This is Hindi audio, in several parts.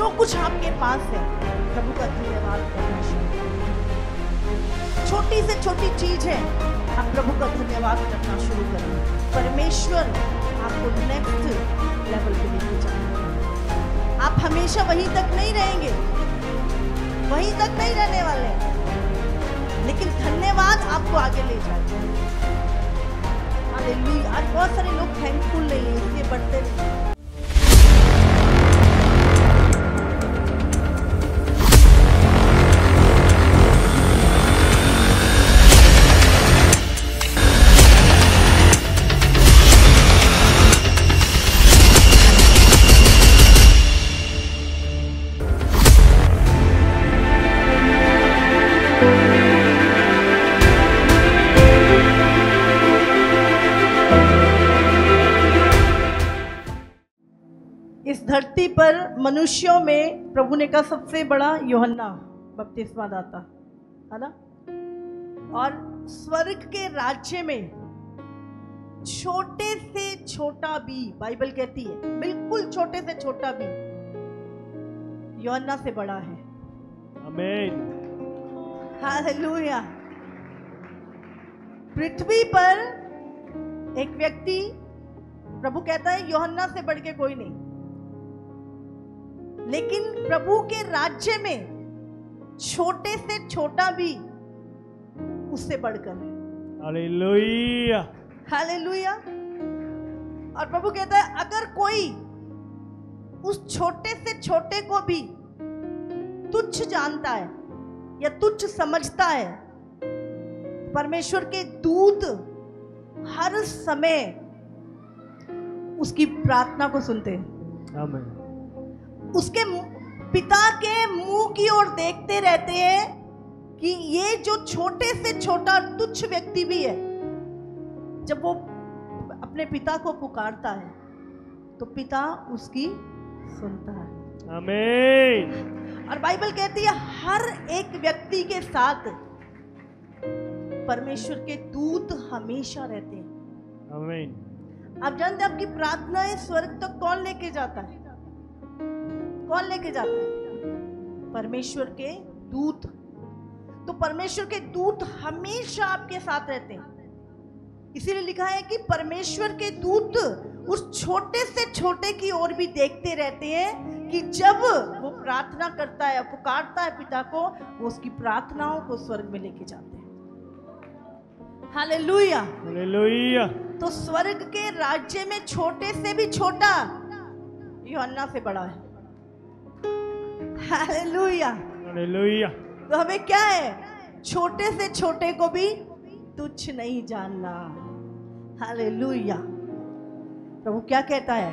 जो कुछ आपके पास है प्रभु का धन्यवाद करना शुरू करें। छोटी से छोटी चीज है, आप प्रभु का धन्यवाद करना शुरू करें। परमेश्वर आपको नेक्स्ट लेवल पे लेके जाएगा। आप हमेशा वहीं तक नहीं रहेंगे, वहीं तक नहीं रहने वाले, लेकिन धन्यवाद आपको आगे ले जाएगा। हालेलुया। आज बहुत सारे लोग थैंकफुल नहीं है, इसलिए बढ़ते नहीं। धरती पर मनुष्यों में प्रभु ने कहा सबसे बड़ा यूहन्ना बपतिस्मा दाता है ना। और स्वर्ग के राज्य में छोटे से छोटा भी, बाइबल कहती है बिल्कुल छोटे से छोटा भी यूहन्ना से बड़ा है। आमीन। हालेलुया। पृथ्वी पर एक व्यक्ति, प्रभु कहता है यूहन्ना से बढ़ के कोई नहीं, लेकिन प्रभु के राज्य में छोटे से छोटा भी उससे बढ़कर है। हालेलुया। हालेलुया। और प्रभु कहता है अगर कोई उस छोटे से छोटे को भी तुच्छ जानता है या तुच्छ समझता है, परमेश्वर के दूत हर समय उसकी प्रार्थना को सुनते हैं। आमीन। उसके पिता के मुंह की ओर देखते रहते हैं कि ये जो छोटे से छोटा तुच्छ व्यक्ति भी है, जब वो अपने पिता को पुकारता है तो पिता उसकी सुनता है। आमीन। और बाइबल कहती है हर एक व्यक्ति के साथ परमेश्वर के दूत हमेशा रहते हैं। आमीन। आप जानते हैं आपकी प्रार्थनाएं स्वर्ग तक कौन लेके जाता है? कौन लेके जाता है? परमेश्वर के दूत। तो परमेश्वर के दूत हमेशा आपके साथ रहते हैं। इसीलिए लिखा है कि परमेश्वर के दूत उस छोटे से छोटे की ओर भी देखते रहते हैं कि जब वो प्रार्थना करता है, पुकारता है पिता को, वो उसकी प्रार्थनाओं को स्वर्ग में लेके जाते हैं। हालेलुया। हालेलुया। तो स्वर्ग के राज्य में छोटे से भी छोटा यूहन्ना से बड़ा है। हालेलुया। हालेलुया। तो हमें क्या है? छोटे से छोटे को भी तुच्छ नहीं जानना। हालेलुया। प्रभु क्या कहता है?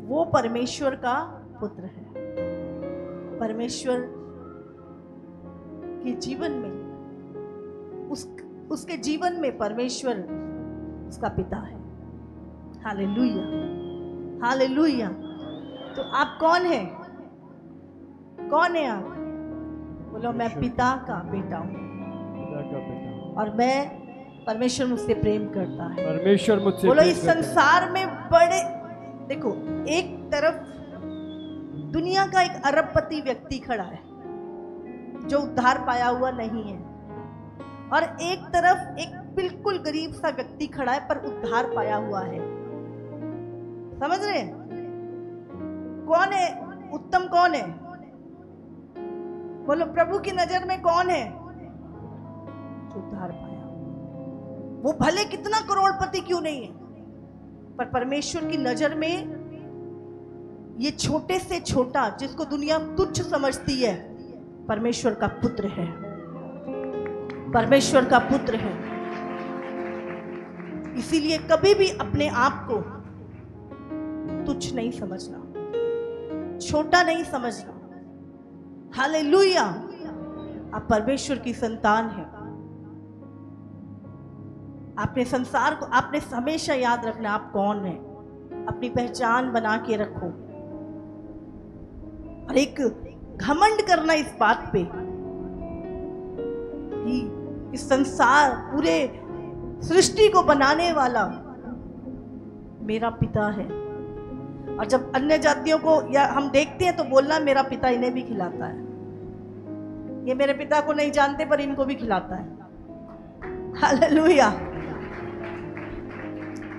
वो परमेश्वर का पुत्र है। परमेश्वर के जीवन में, उसके जीवन में परमेश्वर उसका पिता है। हालेलुया। हालेलुया। तो आप कौन है? कौन है आप? बोलो मैं पिता का बेटा हूँ। पिता का बेटा। और मैं, परमेश्वर मुझसे प्रेम करता है। परमेश्वर मुझसे बोलो प्रेम इस करता है। संसार में बड़े, देखो एक तरफ दुनिया का एक अरबपति व्यक्ति खड़ा है जो उद्धार पाया हुआ नहीं है, और एक तरफ एक बिल्कुल गरीब सा व्यक्ति खड़ा है पर उद्धार पाया हुआ है। समझ रहे हैं? कौन है उत्तम? कौन है? बोलो प्रभु की नजर में कौन है? जो उद्धार पाया। वो भले कितना करोड़पति क्यों नहीं है, पर परमेश्वर की नजर में ये छोटे से छोटा, जिसको दुनिया तुच्छ समझती है, परमेश्वर का पुत्र है। परमेश्वर का पुत्र है। इसीलिए कभी भी अपने आप को तुच्छ नहीं समझना, छोटा नहीं समझना। हालेलुया। आप परमेश्वर की संतान हैं। आपने संसार को, आपने हमेशा याद रखना आप कौन हैं। अपनी पहचान बना के रखो और एक घमंड करना इस बात पे कि इस संसार, पूरे सृष्टि को बनाने वाला मेरा पिता है। और जब अन्य जातियों को या हम देखते हैं तो बोलना मेरा पिता इन्हें भी खिलाता है, ये मेरे पिता को नहीं जानते पर इनको भी खिलाता है। हालेलुया।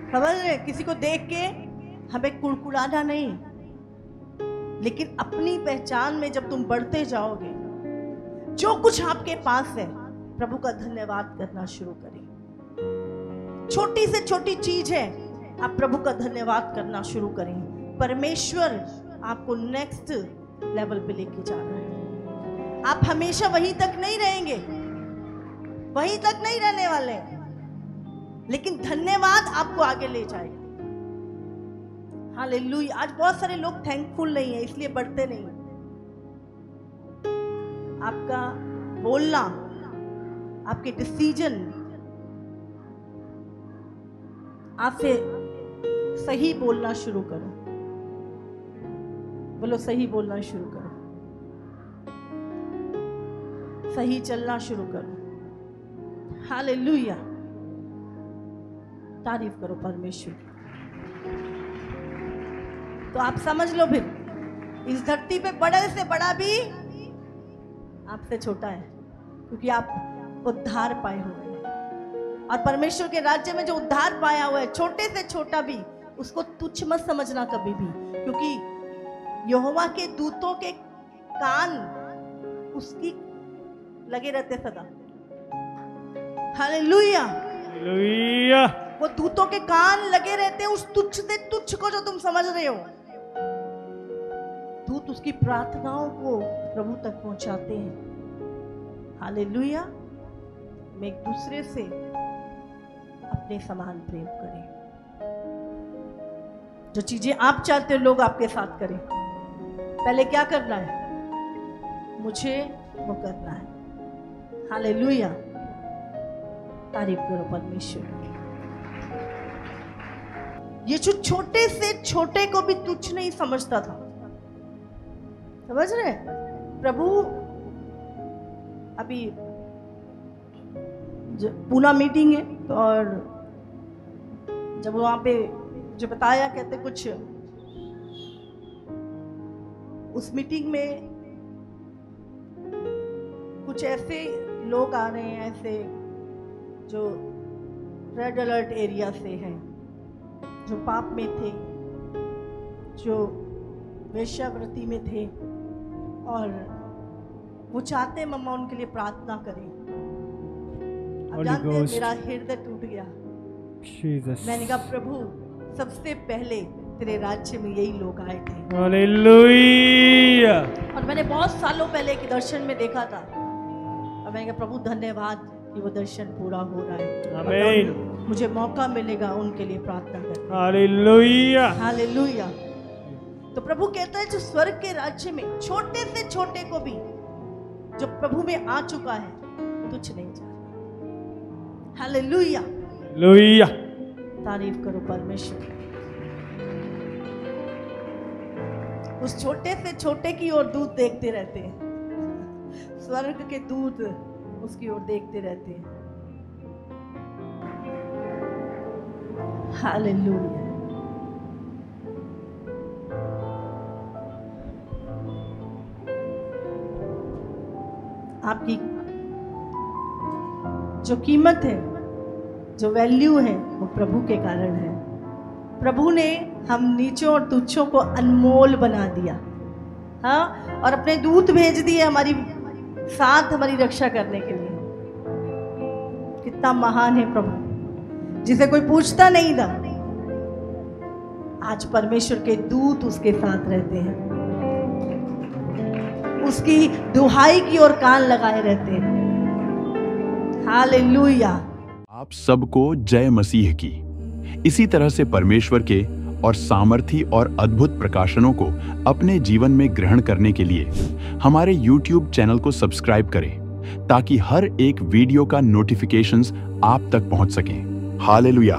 समझ रहे? किसी को देख के हमें कुड़कुड़ाना नहीं, लेकिन अपनी पहचान में जब तुम बढ़ते जाओगे, जो कुछ आपके पास है प्रभु का धन्यवाद करना शुरू करें। छोटी से छोटी चीज है, आप प्रभु का धन्यवाद करना शुरू करें। परमेश्वर आपको नेक्स्ट लेवल पे लेके जा रहा है। आप हमेशा वहीं तक नहीं रहेंगे, वहीं तक नहीं रहने वाले, लेकिन धन्यवाद आपको आगे ले जाएगा। हालेलुया। आज बहुत सारे लोग थैंकफुल नहीं है, इसलिए बढ़ते नहीं। आपका बोलना, आपके डिसीजन आपसे सही बोलना शुरू करो। बोलो सही बोलना शुरू करो, सही चलना शुरू करो। हालेलुया। तारीफ करो परमेश्वर। तो आप समझ लो, फिर इस धरती पे बड़े से बड़ा भी आपसे छोटा है, क्योंकि आप उद्धार पाए हुए हैं। और परमेश्वर के राज्य में जो उद्धार पाया हुआ है, छोटे से छोटा भी, उसको तुच्छ मत समझना कभी भी, क्योंकि यहोवा के दूतों के कान उसकी लगे रहते सदा। हालेलुया। हालेलुया। वो दूतों के कान लगे रहते हैं उस तुच्छ से तुच्छ को जो तुम समझ रहे हो। दूत उसकी प्रार्थनाओं को प्रभु तक पहुंचाते हैं। हालेलुया। हम एक दूसरे से अपने समान प्रेम करें। जो चीजें आप चाहते हो लोग आपके साथ करें, पहले क्या करना है? मुझे वो करना है। हालेलुया। तारीफ करो परमेश्वर। यीशु छोटे से छोटे को भी तुच्छ नहीं समझता था। समझ रहे? प्रभु अभी पूना मीटिंग है, और जब वहां पे जो बताया, कहते कुछ उस मीटिंग में कुछ ऐसे लोग आ रहे हैं, ऐसे जो रेड अलर्ट एरिया से हैं, जो पाप में थे, जो वेश्यावृत्ति में थे, और वो चाहते मम्मा उनके लिए प्रार्थना करें। अब जानते हैं मेरा हृदय टूट गया। मैंने कहा प्रभु सबसे पहले तेरे राज्य में यही लोग आए थे। हालेलुया। और मैंने बहुत सालों पहले एक दर्शन में देखा था, और मैंने कहा प्रभु धन्यवाद कि वो दर्शन पूरा हो रहा है। आमीन। मुझे मौका मिलेगा उनके लिए प्रार्थना करने। हालेलुया। हालेलुया। तो प्रभु कहता है जो स्वर्ग के राज्य में छोटे से छोटे को भी जो प्रभु में आ चुका है तुच्छ नहीं जाता। हालेलुया। हालेलुया। तारीफ करो परमेश्वर। उस छोटे से छोटे की ओर दूत देखते रहते हैं, स्वर्ग के दूत उसकी ओर देखते रहते हैं। हालेलुया। आपकी जो कीमत है, जो वैल्यू है, वो प्रभु के कारण है। प्रभु ने हम नीचों और तुच्छों को अनमोल बना दिया, हाँ, और अपने दूत भेज दिए हमारी साथ, हमारी रक्षा करने के लिए। कितना महान है प्रभु, जिसे कोई पूछता नहीं था, आज परमेश्वर के दूत उसके साथ रहते हैं, उसकी दुहाई की ओर कान लगाए रहते हैं। हालेलुया। आप सबको जय मसीह की। इसी तरह से परमेश्वर के और सामर्थी और अद्भुत प्रकाशनों को अपने जीवन में ग्रहण करने के लिए हमारे YouTube चैनल को सब्सक्राइब करें, ताकि हर एक वीडियो का नोटिफिकेशंस आप तक पहुंच सकें। हालेलुया।